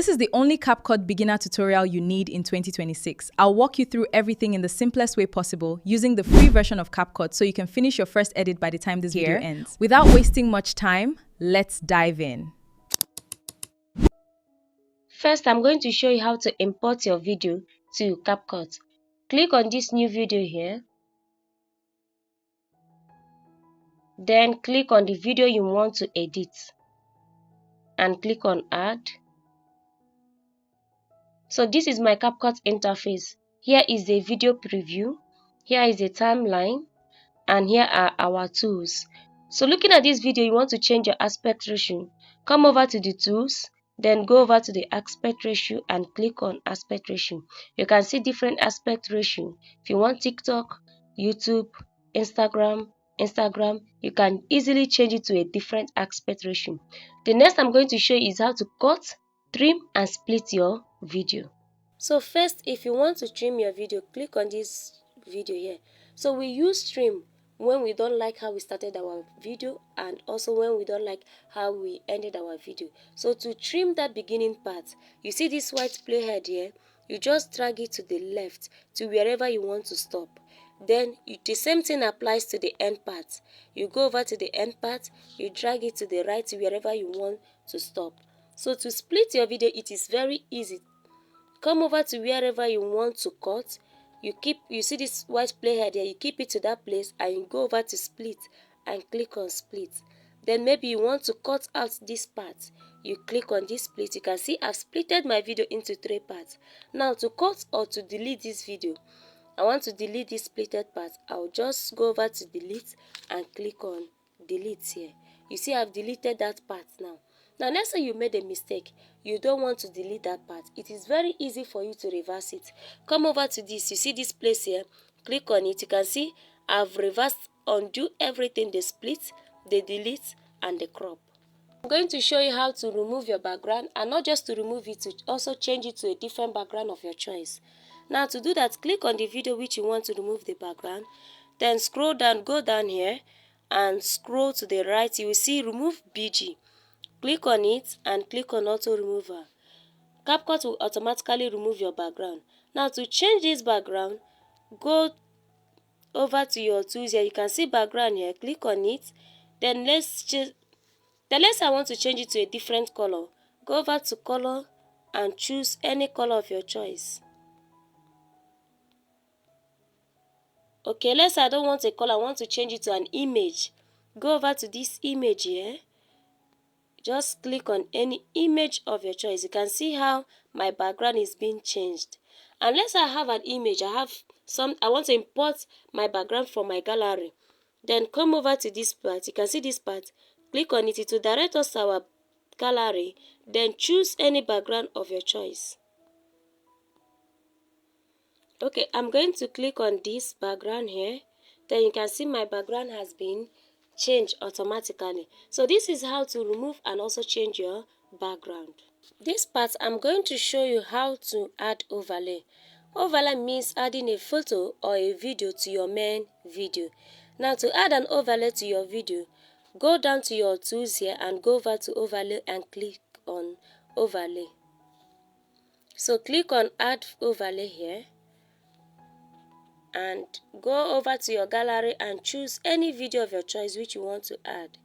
This is the only CapCut beginner tutorial you need in 2026. I'll walk you through everything in the simplest way possible using the free version of CapCut so you can finish your first edit by the time this video ends. Without wasting much time, let's dive in. First, I'm going to show you how to import your video to CapCut. Click on this new video here. Then click on the video you want to edit and click on Add. So this is my CapCut interface. Here is a video preview, here is a timeline, and here are our tools. So looking at this video, you want to change your aspect ratio. Come over to the tools, then go over to the aspect ratio and click on aspect ratio. You can see different aspect ratio. If you want TikTok, YouTube, Instagram, you can easily change it to a different aspect ratio. The next I'm going to show you is how to cut, trim, and split your video. So first, if you want to trim your video, click on this video here. So we use trim when we don't like how we started our video and also when we don't like how we ended our video. So to trim that beginning part, you see this white playhead here, you just drag it to the left to wherever you want to stop. Then the same thing applies to the end part. You go over to the end part, you drag it to the right to wherever you want to stop. So to split your video, it is very easy. Come over to wherever you want to cut. You see this white playhead here, you keep it to that place and you go over to split and click on split. Then maybe you want to cut out this part. You click on this split. You can see I've splitted my video into 3 parts. Now to cut or to delete this video, I want to delete this splitted part. I'll just go over to delete and click on delete here. You see I've deleted that part now. Now let's say you made a mistake. You don't want to delete that part. It is very easy for you to reverse it. Come over to this. You see this place here. Click on it. You can see I've reversed, undo everything, the split, the delete, and the crop. I'm going to show you how to remove your background, and not just to remove it, to also change it to a different background of your choice. Now to do that, click on the video which you want to remove the background. Then scroll down, go down here and scroll to the right. You will see remove BG. Click on it and click on auto remover. CapCut will automatically remove your background. Now to change this background, go over to your tools here. You can see background here. Click on it. Then let's say I want to change it to a different color. Go over to color and choose any color of your choice. Okay, let's say I don't want a color. I want to change it to an image. Go over to this image here. Just click on any image of your choice. You can see how my background is being changed. Unless I have an image, I want to import my background from my gallery. Then come over to this part. You can see this part. Click on it. It will direct us to our gallery. Then choose any background of your choice. Okay, I'm going to click on this background here. Then you can see my background has been change automatically. So this is how to remove and also change your background. This part I'm going to show you how to add overlay. Overlay means adding a photo or a video to your main video. Now to add an overlay to your video, go down to your tools here and go over to overlay and click on overlay. So click on add overlay here and go over to your gallery and choose any video of your choice which you want to add.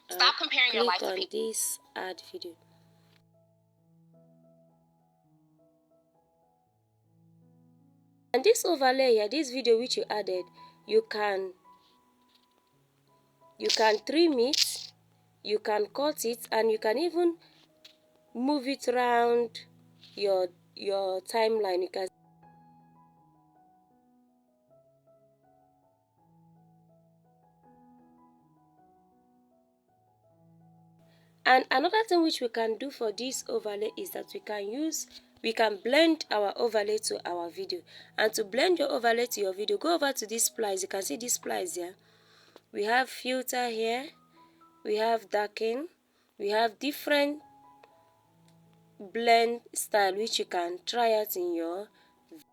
Stop comparing your life to people. Click on this add video. And this overlay here, this video which you added, you can trim it, you can cut it, and you can even move it around your timeline. You can And another thing which we can do for this overlay is that we can blend our overlay to our video. And to blend your overlay to your video, go over to this splice. You can see this splice here. We have filter here, we have darken, we have different blend style which you can try out in your video.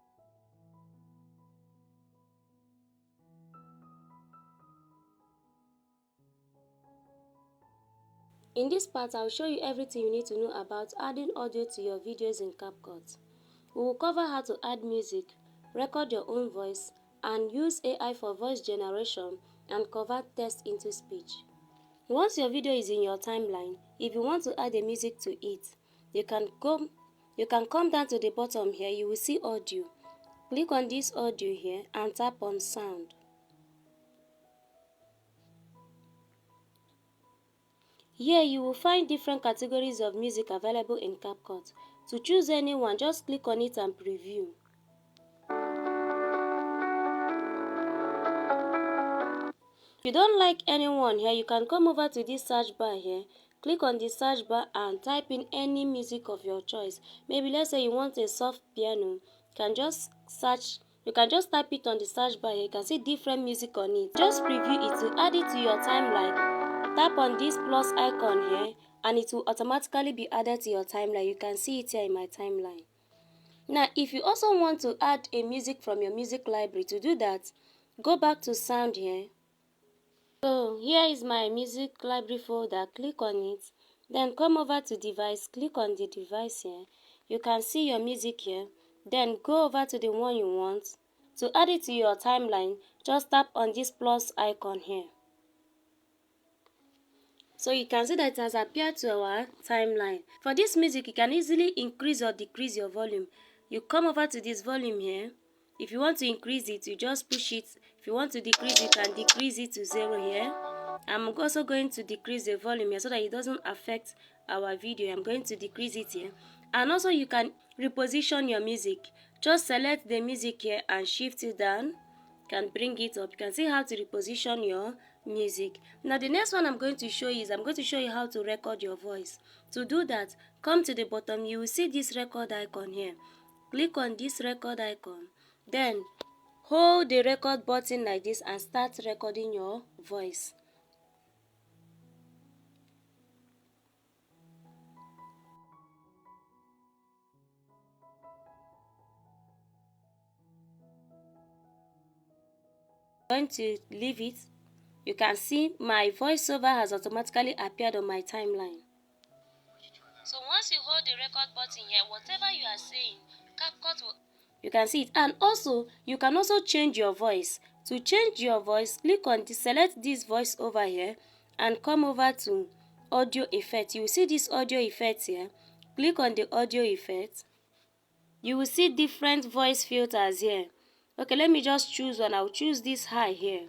In this part, I'll show you everything you need to know about adding audio to your videos in CapCut. We will cover how to add music, record your own voice, and use AI for voice generation and convert text into speech. Once your video is in your timeline, if you want to add a music to it, you can come down to the bottom here. You will see audio. Click on this audio here and tap on sound. Here you will find different categories of music available in CapCut. To choose any one, just click on it and preview. If you don't like anyone here, you can come over to this search bar here, click on the search bar and type in any music of your choice. Maybe let's say you want a soft piano, you can just type it on the search bar here. You can see different music on it. Just preview it to add it to your timeline. Tap on this plus icon here and it will automatically be added to your timeline. You can see it here in my timeline. Now, if you also want to add a music from your music library, to do that, go back to sound here. So here is my music library folder. Click on it, then come over to device, click on the device here. You can see your music here, then go over to the one you want. To add it to your timeline, just tap on this plus icon here. So you can see that it has appeared to our timeline. For this music, you can easily increase or decrease your volume. You come over to this volume here. If you want to increase it, you just push it. If you want to decrease, you can decrease it to 0 here. I'm also going to decrease the volume here so that it doesn't affect our video. I'm going to decrease it here. And also you can reposition your music. Just select the music here and shift it down. You can bring it up. You can see how to reposition your music. Now the next one I'm going to show you how to record your voice. To do that, come to the bottom. You will see this record icon here. Click on this record icon. Then hold the record button like this and start recording your voice. I'm going to leave it. You can see my voiceover has automatically appeared on my timeline. So once you hold the record button here, whatever you are saying, CapCut will... You can see it. And also, you can also change your voice. To change your voice, click on this, select this voice over here and come over to audio effect. You will see this audio effect here. Click on the audio effect. You will see different voice filters here. Okay, let me just choose one. I'll choose this high here.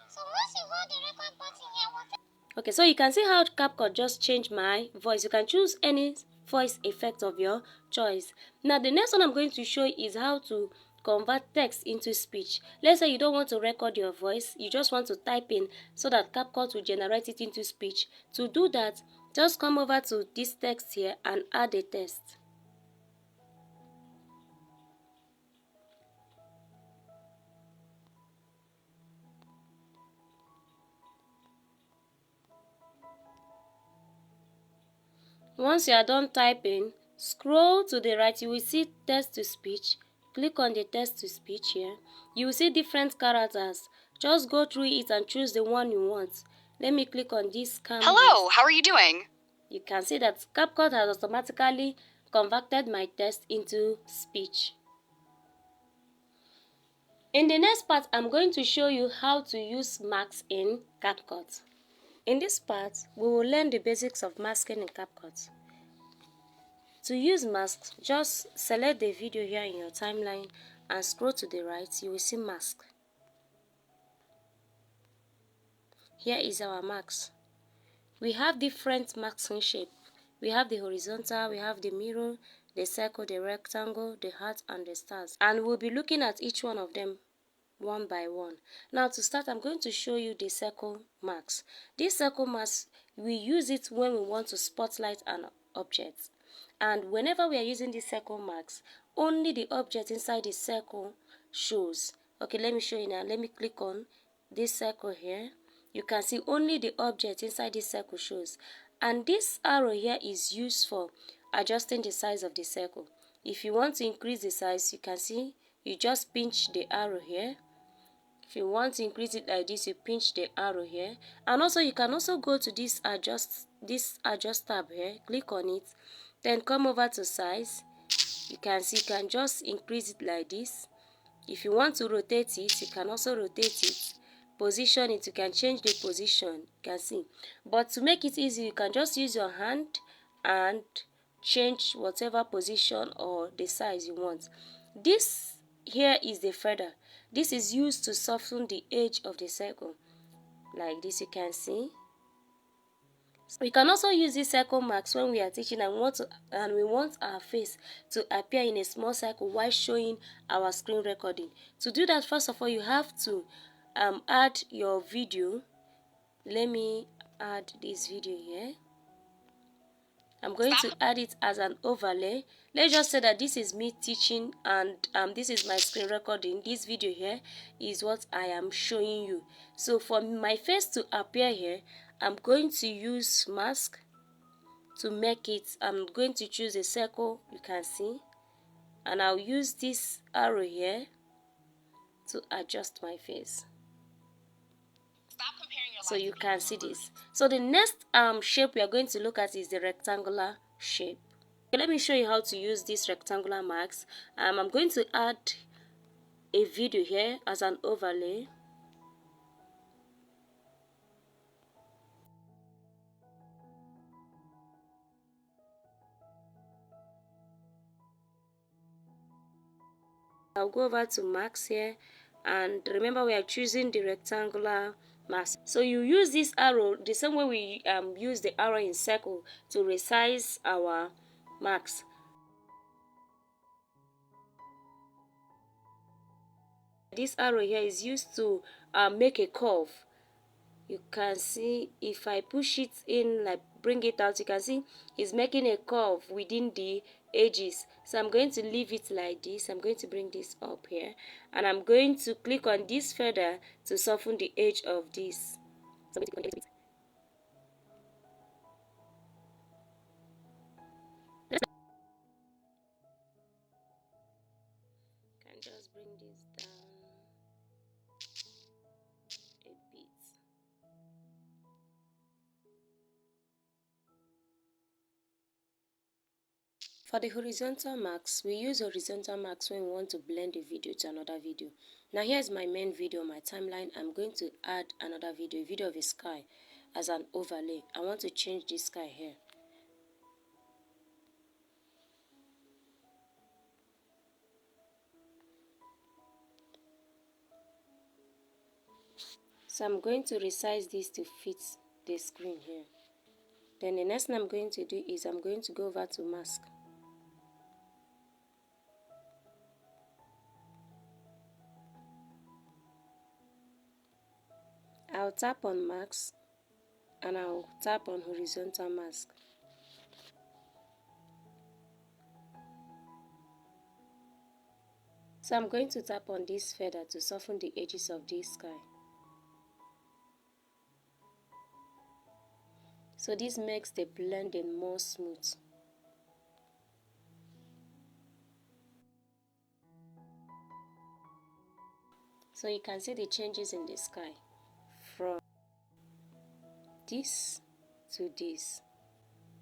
So once you hold the record button here, okay, so you can see how CapCut just changed my voice. You can choose any voice effect of your choice. Now the next one I'm going to show is how to convert text into speech. Let's say you don't want to record your voice, you just want to type in so that CapCut will generate it into speech. To do that, just come over to this text here and add a text. Once you are done typing, scroll to the right. You will see text to speech. Click on the text to speech here. You will see different characters. Just go through it and choose the one you want. Let me click on this canvas. Hello, how are you doing? You can see that CapCut has automatically converted my text into speech. In the next part, I'm going to show you how to use masks in CapCut. In this part, we will learn the basics of masking in CapCut. To use masks, just select the video here in your timeline and scroll to the right. You will see mask. Here is our mask. We have different masking shape. We have the horizontal, we have the mirror, the circle, the rectangle, the heart, and the stars. And we'll be looking at each one of them one by one. Now to start, I'm going to show you the circle mask. This circle mask, we use it when we want to spotlight an object. And whenever we are using this circle mask, only the object inside the circle shows. Okay, let me show you now. Let me click on this circle here. You can see only the object inside this circle shows. And this arrow here is used for adjusting the size of the circle. If you want to increase the size, you can see you just pinch the arrow here. If you want to increase it like this, you pinch the arrow here. And also you can also go to this adjust this adjust tab here, click on it, then come over to size. You can see you can just increase it like this. If you want to rotate it, you can also rotate it. Position it, you can change the position, you can see. But to make it easy, you can just use your hand and change whatever position or the size you want. This here is the feather. This is used to soften the edge of the circle. Like this, you can see. We can also use these circle marks when we are teaching and we want our face to appear in a small circle while showing our screen recording. To do that, first of all, you have to add your video. Let me add this video here. I'm going to add it as an overlay. Let's just say that this is me teaching and this is my screen recording. This video here is what I am showing you. So for my face to appear here, I'm going to use mask to make it. I'm going to choose a circle, you can see, and I'll use this arrow here to adjust my face. So you can see this. So the next shape we are going to look at is the rectangular shape. Okay, let me show you how to use these rectangular marks. I'm going to add a video here as an overlay. I'll go over to marks here, and remember we are choosing the rectangular mask. So you use this arrow the same way we use the arrow in circle to resize our marks. This arrow here is used to make a curve. You can see if I push it in, like bring it out, you can see it's making a curve within the edges. So I'm going to leave it like this. I'm going to bring this up here, and I'm going to click on this feather to soften the edge of this. So I'm going to click on it. Can just bring this down a bit. For the horizontal marks, we use horizontal marks when we want to blend the video to another video. Now here's my main video, my timeline. I'm going to add another video, a video of a sky as an overlay. I want to change this sky here. So I'm going to resize this to fit the screen here. Then the next thing I'm going to do is I'm going to go over to mask. I'll tap on mask and I'll tap on horizontal mask. So I'm going to tap on this feather to soften the edges of this sky. So this makes the blending more smooth. So you can see the changes in the sky from this to this.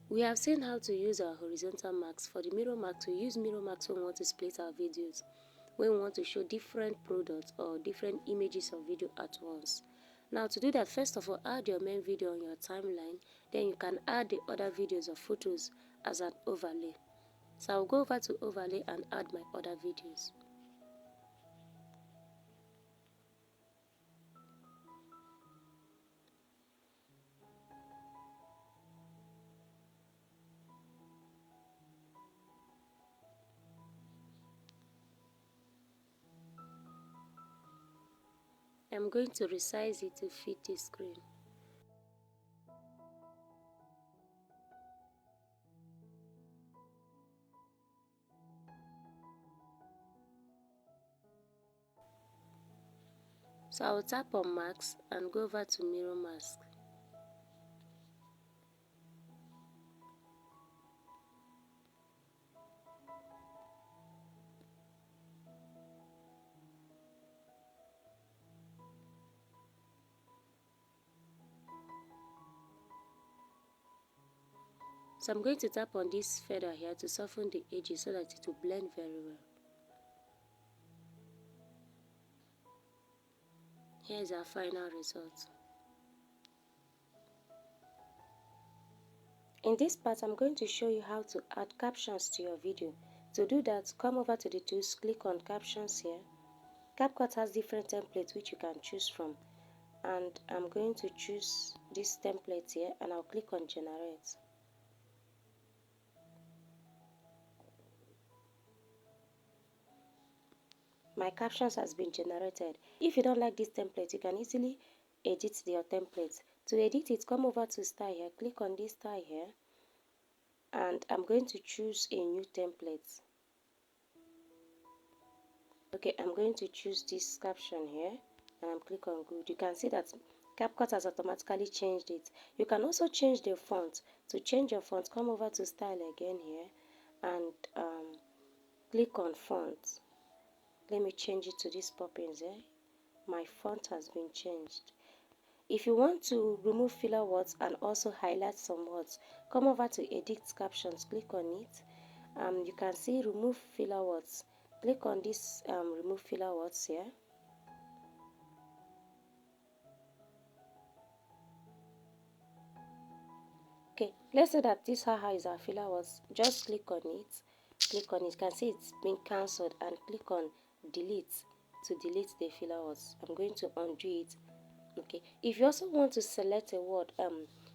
We have seen how to use our horizontal marks. For the mirror marks, we use mirror marks when we want to split our videos, when we want to show different products or different images of video at once. Now to do that, first of all, add your main video on your timeline. Then you can add the other videos or photos as an overlay. So I'll go over to overlay and add my other videos. I'm going to resize it to fit the screen. So I'll tap on mask and go over to mirror mask. So I'm going to tap on this feather here to soften the edges so that it will blend very well. Here is our final result. In this part, I'm going to show you how to add captions to your video. To do that, come over to the tools, click on captions here. CapCut has different templates which you can choose from. And I'm going to choose this template here and I'll click on generate. My captions has been generated. If you don't like this template, you can easily edit your template. To edit it, come over to style here, click on this style here, and I'm going to choose a new template. Okay, I'm going to choose this caption here and I'm click on good. You can see that CapCut has automatically changed it. You can also change the font. To change your font, come over to style again here and click on font. Let me change it to this Poppins here. My font has been changed. If you want to remove filler words and also highlight some words, come over to edit captions, click on it. You can see remove filler words. Click on this remove filler words here. Okay, let's say that this haha is our filler words. Just click on it. Click on it. You can see it's been cancelled and click on delete to delete the filler words. I'm going to undo it. Okay, if you also want to select a word,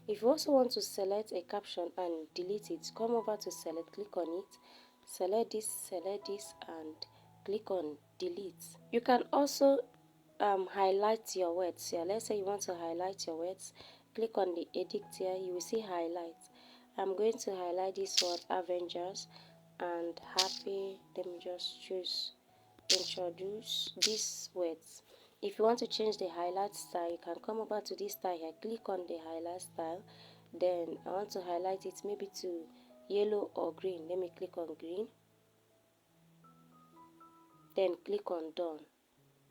if you also want to select a caption and delete it, come over to select, click on it, select this, and click on delete. You can also highlight your words here. Let's say you want to highlight your words, click on the edit here, you will see highlight. I'm going to highlight this word Avengers and happy. Let me just choose introduce these words. If you want to change the highlight style, you can come over to this style here, click on the highlight style. Then I want to highlight it maybe to yellow or green. Let me click on green. Then click on done.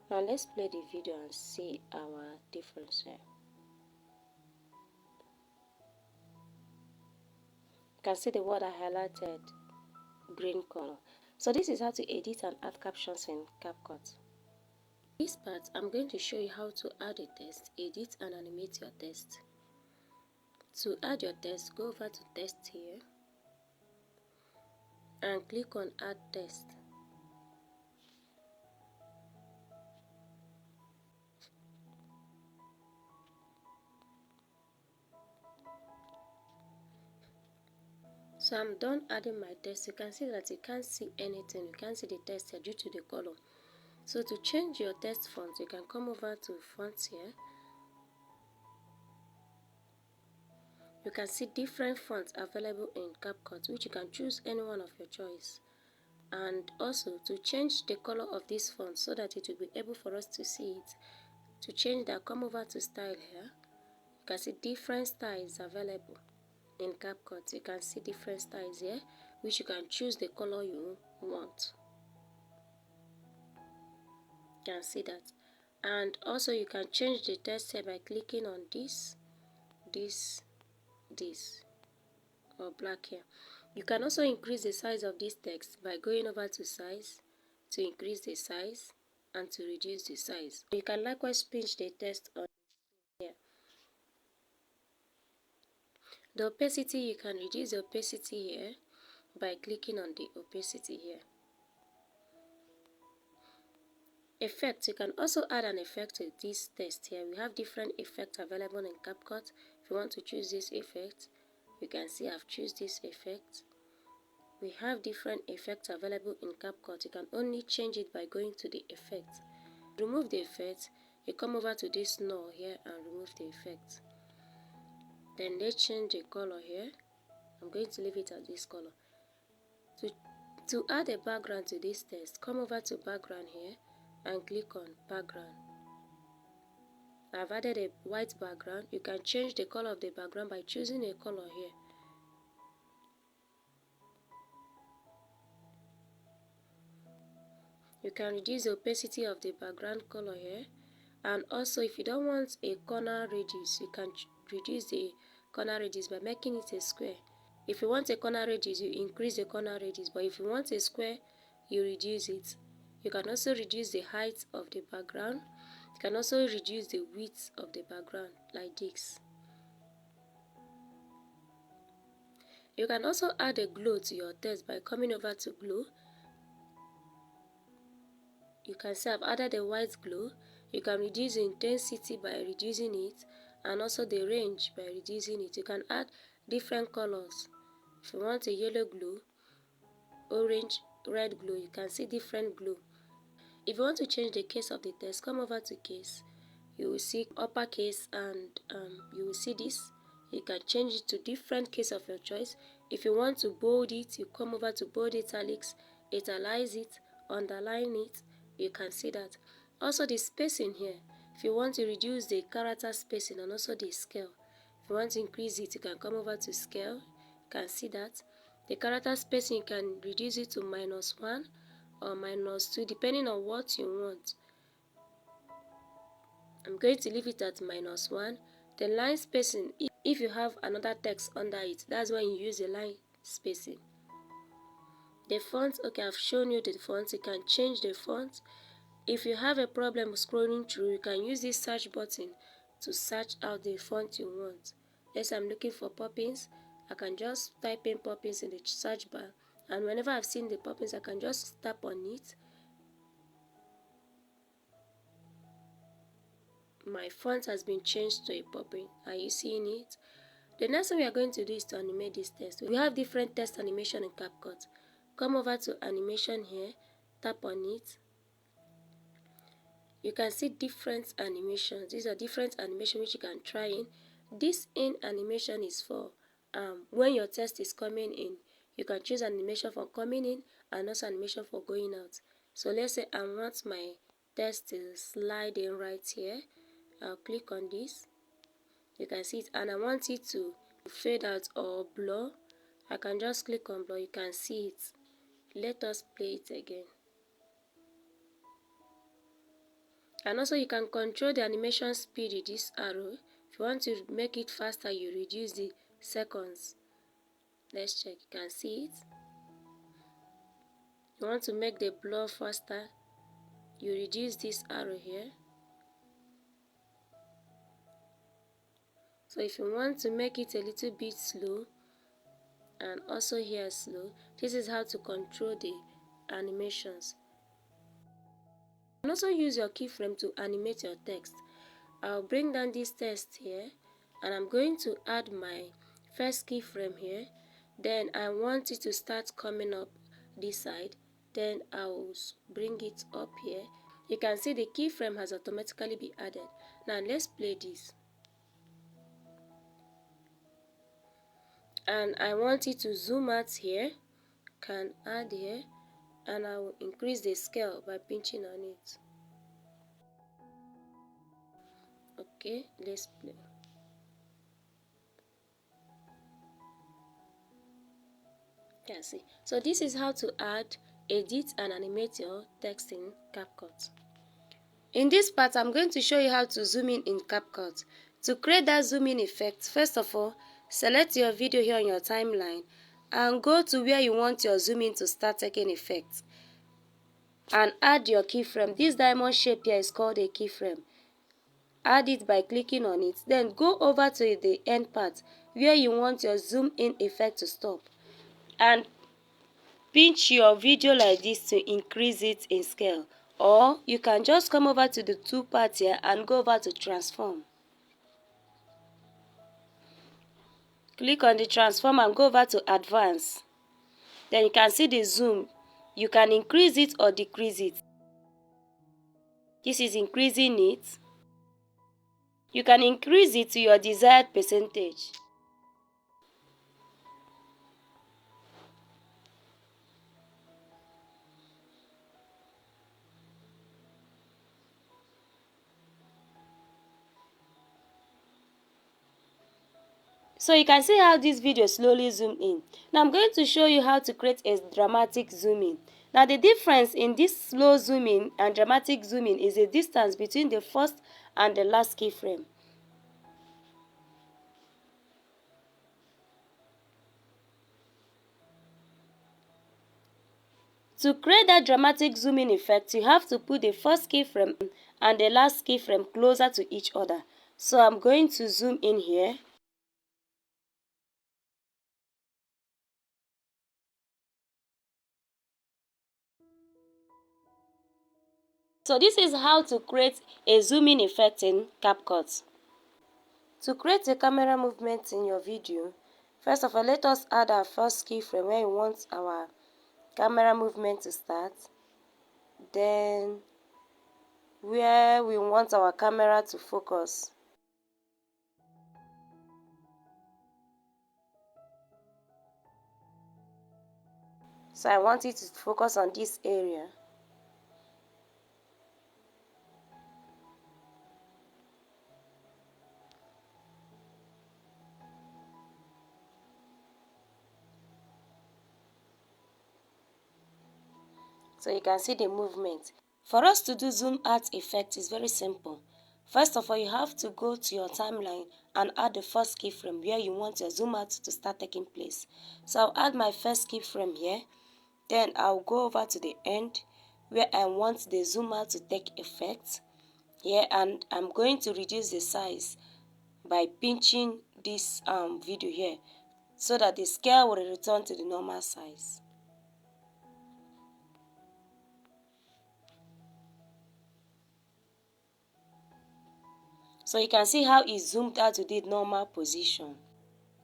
Now let's play the video and see our difference here. You can see the word I highlighted green color. So this is how to edit and add captions in CapCut. This part, I'm going to show you how to add a text, edit and animate your text. To add your text, go over to text here and click on add text. So I'm done adding my text. You can see that you can't see anything. You can't see the text here due to the color. So to change your text font, you can come over to fonts here. You can see different fonts available in CapCut, which you can choose any one of your choice. And also to change the color of this font so that it will be able for us to see it. To change that, come over to style here. You can see different styles available in CapCut. You can see different styles here, which you can choose the color you want. You can see that. And also you can change the text here by clicking on this or black here. You can also increase the size of this text by going over to size to increase the size and to reduce the size. You can likewise pinch the text on here. The opacity, you can reduce the opacity here by clicking on the opacity here. Effect, you can also add an effect to this text here. We have different effects available in CapCut. If you want to choose this effect, you can see I've chosen this effect. We have different effects available in CapCut. You can only change it by going to the effect. Remove the effect, you come over to this null here and remove the effect. Then let's change the color here. I'm going to leave it at this color. To add a background to this text, come over to background here and click on background. I've added a white background. You can change the color of the background by choosing a color here. You can reduce the opacity of the background color here. And also if you don't want a corner radius, you can reduce the corner radius by making it a square. If you want a corner radius, you increase the corner radius, but if you want a square, you reduce it. You can also reduce the height of the background. You can also reduce the width of the background like this. You can also add a glow to your text by coming over to glow. You can see I've added a white glow. You can reduce the intensity by reducing it, and also the range by reducing it. You can add different colors. If you want a yellow glow, orange, red glow, you can see different glow. If you want to change the case of the text, come over to case. You will see uppercase, and you will see this. You can change it to different case of your choice. If you want to bold it, you come over to bold italics, italize it, underline it. You can see that. Also the spacing here. If you want to reduce the character spacing and also the scale. If you want to increase it, you can come over to scale. You can see that. The character spacing, you can reduce it to -1 or -2 depending on what you want. I'm going to leave it at -1. The line spacing, if you have another text under it, that's when you use the line spacing. The font, okay, I've shown you the font. You can change the font. If you have a problem scrolling through, you can use this search button to search out the font you want. Let's say I'm looking for Poppins. I can just type in Poppins in the search bar, and whenever I've seen the Poppins, I can just tap on it. My font has been changed to a Poppin. Are you seeing it? The next thing we are going to do is to animate this text. We have different text animation in CapCut. Come over to animation here, tap on it. You can see different animations. These are different animations which you can try in. This in animation is for when your text is coming in. You can choose animation for coming in and also animation for going out. So let's say I want my text to slide in right here. I'll click on this. You can see it, and I want it to fade out or blur. I can just click on blur. You can see it. Let us play it again. And also you can control the animation speed with this arrow. If you want to make it faster, you reduce the seconds. Let's check. You can see it. You want to make the blur faster, you reduce this arrow here. So if you want to make it a little bit slow, and also here slow, this is how to control the animations. You can also use your keyframe to animate your text. I'll bring down this text here, and I'm going to add my first keyframe here. Then I want it to start coming up this side. Then I'll bring it up here. You can see the keyframe has automatically been added. Now let's play this. And I want it to zoom out here. Can add here, and I will increase the scale by pinching on it. Okay, let's play. You can see. So this is how to add, edit, and animate your text in CapCut. In this part, I'm going to show you how to zoom in CapCut. To create that zoom in effect, first of all, select your video here on your timeline and go to where you want your zoom in to start taking effect. And add your keyframe. This diamond shape here is called a keyframe. Add it by clicking on it. Then go over to the end part where you want your zoom in effect to stop. And pinch your video like this to increase it in scale. Or you can just come over to the two parts here and go over to transform. Click on the transform and go over to advance. Then you can see the zoom. You can increase it or decrease it. This is increasing it. You can increase it to your desired percentage. So you can see how this video slowly zoomed in. Now I'm going to show you how to create a dramatic zoom in. Now the difference in this slow zoom in and dramatic zoom in is the distance between the first and the last keyframe. To create that dramatic zooming effect, you have to put the first keyframe and the last keyframe closer to each other. So I'm going to zoom in here. So this is how to create a zooming effect in CapCut. To create a camera movement in your video, first of all, let us add our first keyframe where we want our camera movement to start. Then where we want our camera to focus. So I want it to focus on this area. So you can see the movement. For us to do zoom out effect is very simple. First of all, you have to go to your timeline and add the first keyframe where you want your zoom out to start taking place. So I'll add my first keyframe here. Then I'll go over to the end where I want the zoom out to take effect. Here, and I'm going to reduce the size by pinching this video here so that the scale will return to the normal size. So you can see how it zoomed out to the normal position.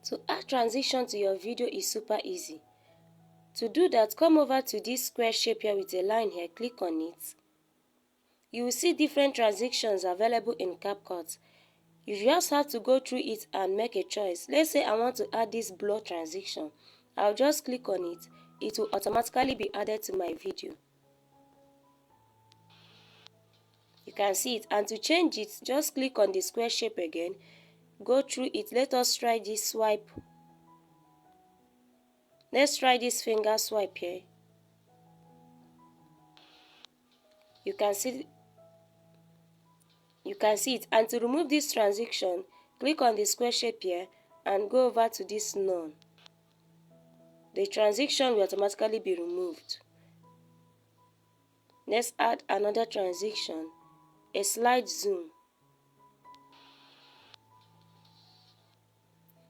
To add transition to your video is super easy. To do that, come over to this square shape here with a line here, click on it. You will see different transitions available in CapCut. You just have to go through it and make a choice. Let's say I want to add this blur transition. I'll just click on it. It will automatically be added to my video. You can see it, and to change it, just click on the square shape again. Go through it. Let us try this swipe. Let's try this finger swipe here. You can see it. And to remove this transition, click on the square shape here and go over to this none. The transition will automatically be removed. Let's add another transition, a slight zoom.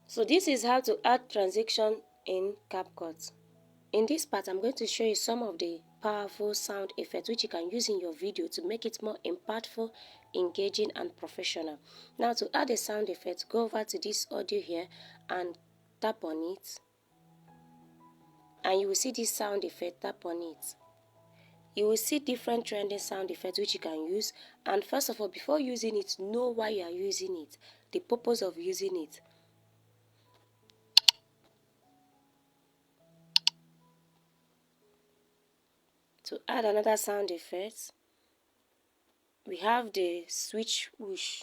So this is how to add transition in CapCut. In this part, I'm going to show you some of the powerful sound effects which you can use in your video to make it more impactful, engaging, and professional. Now, to add a sound effect, go over to this audio here and tap on it. And you will see this sound effect, tap on it. You will see different trending sound effects which you can use. And first of all, before using it, know why you are using it, the purpose of using it. To add another sound effect, we have the switch whoosh.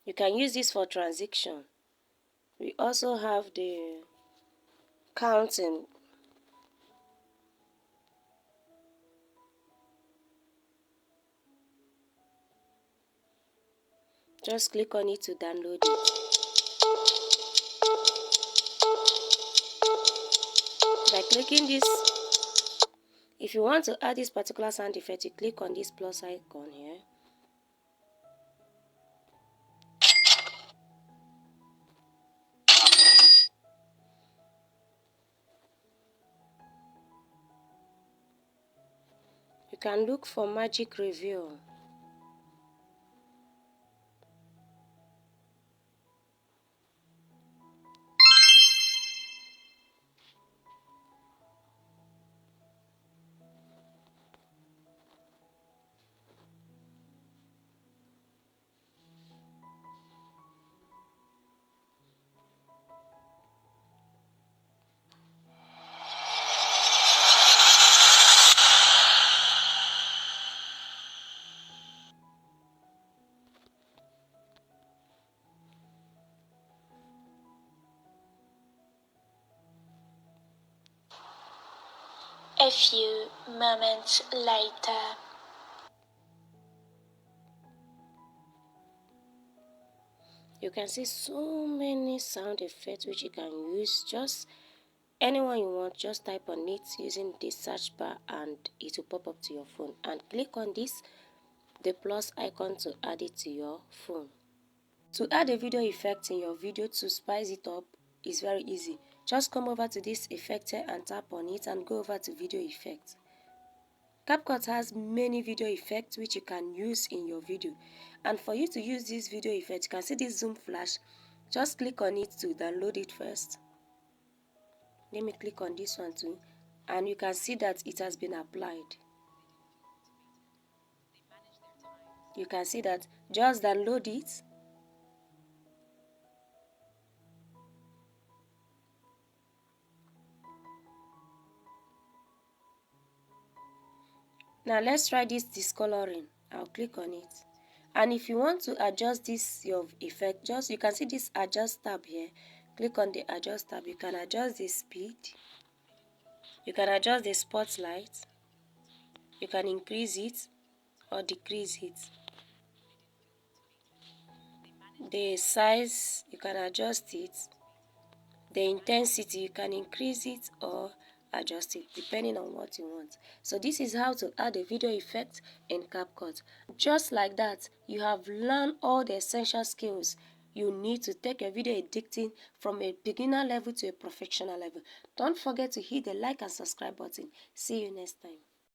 You can use this for transition. We also have the counting. Just click on it to download it. By clicking this, if you want to add this particular sound effect, you click on this plus icon here. You can look for magic reveal. A few moments later. You can see so many sound effects which you can use. Just anyone you want, just type on it using this search bar and it will pop up to your phone, and click on this, the plus icon, to add it to your phone. To add a video effect in your video to spice it up is very easy. Just come over to this effect here and tap on it and go over to video effects. CapCut has many video effects which you can use in your video, and for you to use this video effect, you can see this zoom flash. Just click on it to download it first. Let me click on this one too, and you can see that it has been applied. You can see that. Just download it. Now let's try this discoloring. I'll click on it. And if you want to adjust this your effect, just you can see this adjust tab here. Click on the adjust tab. You can adjust the speed. You can adjust the spotlight. You can increase it or decrease it. The size, you can adjust it. The intensity, you can increase it or adjust it depending on what you want. So this is how to add a video effect in CapCut. Just like that, you have learned all the essential skills you need to take a video editing from a beginner level to a professional level. Don't forget to hit the like and subscribe button. See you next time.